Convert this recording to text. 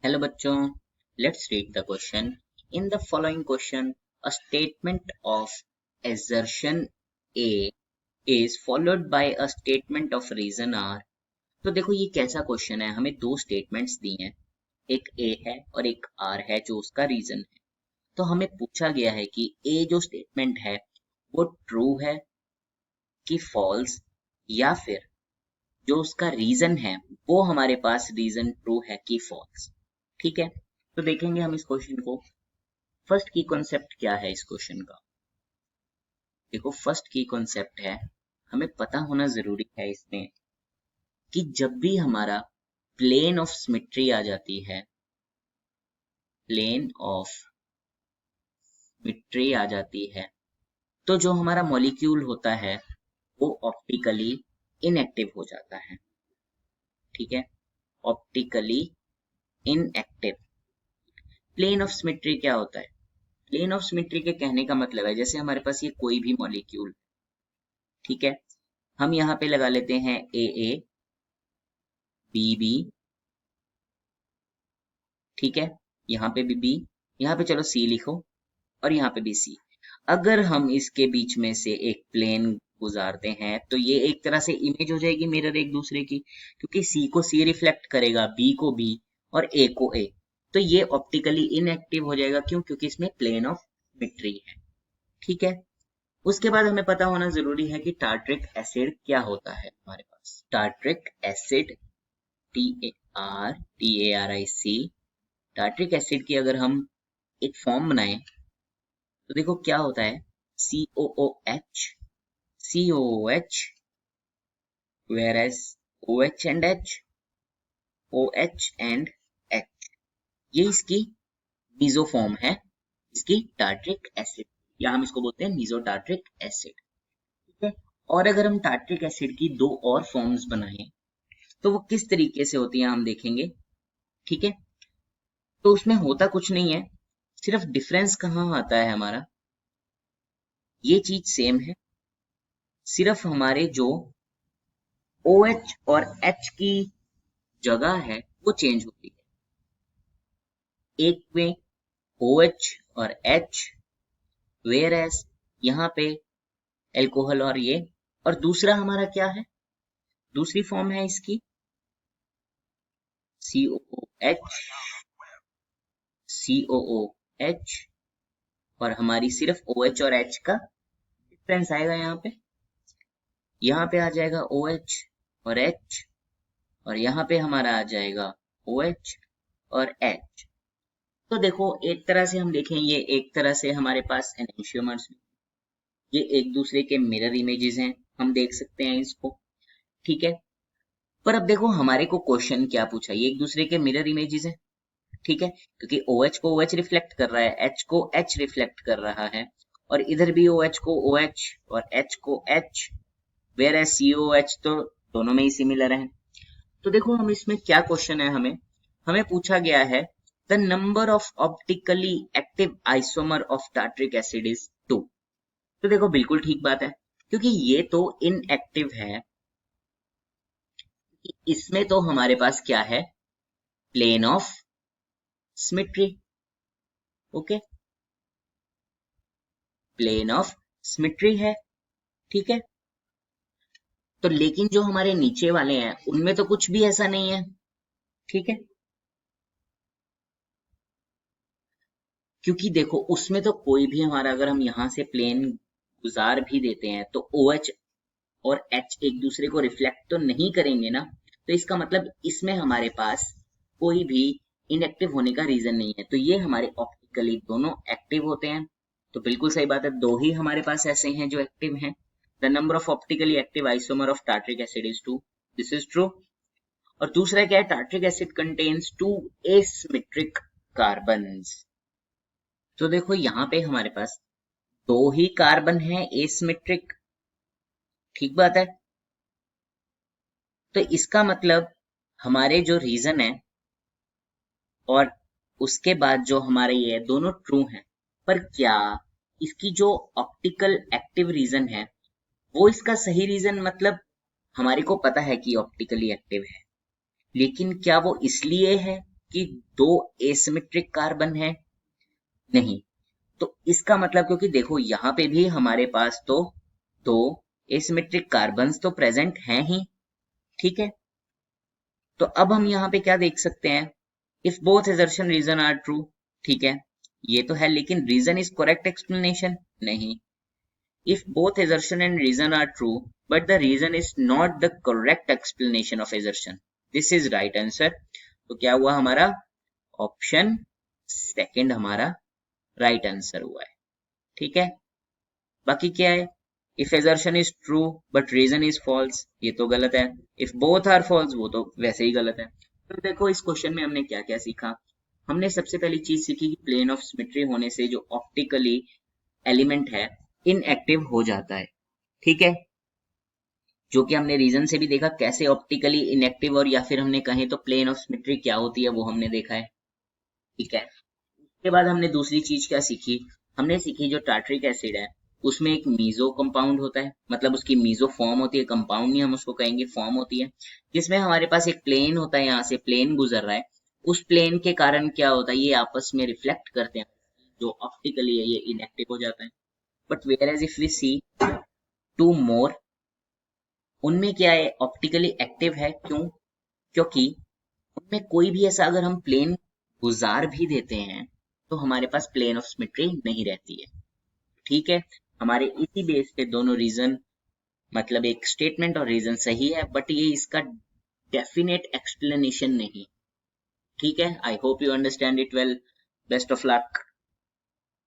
Hello बच्चों, let's read the question. In the following question, a statement of assertion A is followed by a statement of reason R. तो देखो ये कैसा question है, हमें दो स्टेटमेंट्स दी हैं, एक A है और एक R है जो उसका रीजन है। तो हमें पूछा गया है कि A जो स्टेटमेंट है वो ट्रू है कि फॉल्स, या फिर जो उसका रीजन है वो हमारे पास रीजन ट्रू है कि फॉल्स। ठीक है, तो देखेंगे हम इस क्वेश्चन को। फर्स्ट की कॉन्सेप्ट क्या है इस क्वेश्चन का? देखो फर्स्ट की कॉन्सेप्ट है, हमें पता होना जरूरी है इसमें कि जब भी हमारा प्लेन ऑफ सिमेट्री आ जाती है, प्लेन ऑफ सिमेट्री आ जाती है, तो जो हमारा मॉलिक्यूल होता है वो ऑप्टिकली इनएक्टिव हो जाता है। ठीक है, optically inactive. Plane of symmetry क्या होता है? प्लेन ऑफ सिमेट्री के कहने का मतलब है जैसे हमारे पास ये कोई भी मॉलिक्यूल, ठीक है, हम यहाँ पे लगा लेते हैं ए ए, बी बी, ठीक है, यहाँ पे भी बी, यहाँ पे चलो सी लिखो और यहाँ पे भी सी। अगर हम इसके बीच में से एक प्लेन गुजारते हैं तो ये एक तरह से इमेज हो जाएगी मिरर एक दूसरे की, क्योंकि सी को सी रिफ्लेक्ट करेगा, बी को बी और ए को ए। तो ये ऑप्टिकली इनएक्टिव हो जाएगा, क्यों? क्योंकि इसमें प्लेन ऑफ सिमेट्री है। ठीक है, उसके बाद हमें पता होना जरूरी है कि टार्ट्रिक एसिड क्या होता है हमारे पास। Tartaric acid, TARTARIC, tartaric acid की अगर हम एक फॉर्म बनाएं तो देखो क्या होता है, COOH, COOH, whereas OH and H, OH and H, ये इसकी मीजो फॉर्म है, इसकी टार्ट्रिक एसिड, या हम इसको बोलते हैं मीजोटार्ट्रिक एसिड। ठीक है, और अगर हम टार्ट्रिक एसिड की दो और फॉर्म्स बनाएं तो वो किस तरीके से होती हैं हम देखेंगे। ठीक है, तो उसमें होता कुछ नहीं है, सिर्फ डिफरेंस कहाँ आता है हमारा, ये चीज सेम है, सिर्फ हमारे जो OH और H की जगह है वो चेंज होती है। एक में OH और H, whereas यहाँ पे एल्कोहल और ये, और दूसरा हमारा क्या है, दूसरी फॉर्म है इसकी COOH, COOH, और हमारी सिर्फ OH और H का डिफरेंस आएगा यहाँ पे आ जाएगा OH और H, और यहाँ पे हमारा आ जाएगा OH और H। तो देखो एक तरह से हम देखें, ये एक तरह से हमारे पास एनेंशियोमर्स, ये एक दूसरे के मिरर इमेजेस हैं, हम देख सकते हैं इसको। ठीक है, पर अब देखो हमारे को क्वेश्चन क्या पूछा, ये एक दूसरे के मिरर इमेजेस हैं, ठीक है, क्योंकि OH को OH रिफ्लेक्ट कर रहा है, H को H रिफ्लेक्ट कर रहा है, और इधर भी OH को OH और H को H, whereas COH तो दोनों में ही सिमिलर है। तो देखो हम इसमें क्या क्वेश्चन है, हमें पूछा गया है the number of optically active isomer of tartaric acid is 2। तो देखो बिल्कुल ठीक बात है, क्योंकि ये तो इनएक्टिव है, इसमें तो हमारे पास क्या है, plane of symmetry. Okay, plane of symmetry है, ठीक है। तो लेकिन जो हमारे नीचे वाले हैं उनमें तो कुछ भी ऐसा नहीं है, ठीक है, क्योंकि देखो उसमें तो कोई भी हमारा, अगर हम यहां से प्लेन गुजार भी देते हैं तो OH और H एक दूसरे को रिफ्लेक्ट तो नहीं करेंगे ना, तो इसका मतलब इसमें हमारे पास कोई भी इनएक्टिव होने का रीजन नहीं है। तो ये हमारे ऑप्टिकली दोनों एक्टिव होते हैं, तो बिल्कुल सही बात है, दो ही हमारे पास ऐसे हैं जो एक्टिव हैं। The number of optically active isomer of tartaric acid is 2, this is true. और दूसरा क्या है, tartaric acid contains 2 asymmetric carbons. तो देखो यहाँ पे हमारे पास दो ही कार्बन है एसिमेट्रिक, ठीक बात है, तो इसका मतलब हमारे जो रीजन है और उसके बाद जो हमारे ये दोनों ट्रू हैं, पर क्या इसकी जो ऑप्टिकल एक्टिव रीजन है वो इसका सही रीजन, मतलब हमारे को पता है कि ऑप्टिकली एक्टिव है, लेकिन क्या वो इसलिए है कि दो एसिमेट्रिक कार्बन है? नहीं। तो इसका मतलब, क्योंकि देखो यहाँ पे भी हमारे पास तो दो एसिमेट्रिक कार्बन्स तो प्रेजेंट हैं ही, ठीक है। तो अब हम यहाँ पे क्या देख सकते हैं, if both assertion reason are true, ठीक है, ये तो है, लेकिन रीजन इज करेक्ट एक्सप्लेनेशन नहीं। If both assertion and reason are true but the reason is not the correct explanation of assertion, this is right answer. तो क्या हुआ हमारा ऑप्शन सेकंड हमारा राइट आंसर हुआ है, ठीक है। बाकी क्या है, if assertion is true but reason is false, ये तो गलत है। इफ both are false, वो तो वैसे ही गलत है। तो देखो इस क्वेश्चन में हमने क्या क्या सीखा। हमने सबसे पहली चीज सीखी कि प्लेन ऑफ सिमेट्री होने से जो ऑप्टिकली एलिमेंट है इनएक्टिव हो जाता है, ठीक है, जो कि हमने रीजन से भी देखा कैसे ऑप्टिकली इनएक्टिव, और या फिर हमने कहें तो प्लेन ऑफ सिमेट्री क्या होती है वो हमने देखा है, ठीक है। उसके बाद हमने दूसरी चीज क्या सीखी, हमने सीखी जो टार्ट्रिक एसिड है उसमें एक मीजो कंपाउंड होता है, मतलब उसकी मीजो फॉर्म होती है, कंपाउंड नहीं हम उसको कहेंगे, फॉर्म होती है, जिसमें हमारे पास एक प्लेन होता है, यहाँ से प्लेन गुजर रहा है, उस प्लेन के कारण क्या होता है, ये आपस में रिफ्लेक्ट करते हैं, जो ऑप्टिकली है ये इनएक्टिव हो जाता है। But whereas if we see two more, उनमें क्या है ऑप्टिकली एक्टिव है, क्यों, क्योंकि उनमें कोई भी ऐसा अगर हम प्लेन गुजार भी देते हैं तो हमारे पास प्लेन ऑफ सिमेट्री नहीं रहती है, ठीक है। हमारे इसी बेस पे दोनों रीजन, मतलब एक स्टेटमेंट और रीजन सही है, बट ये इसका डेफिनेट एक्सप्लेनेशन नहीं, ठीक है। I hope you understand it well, best of luck.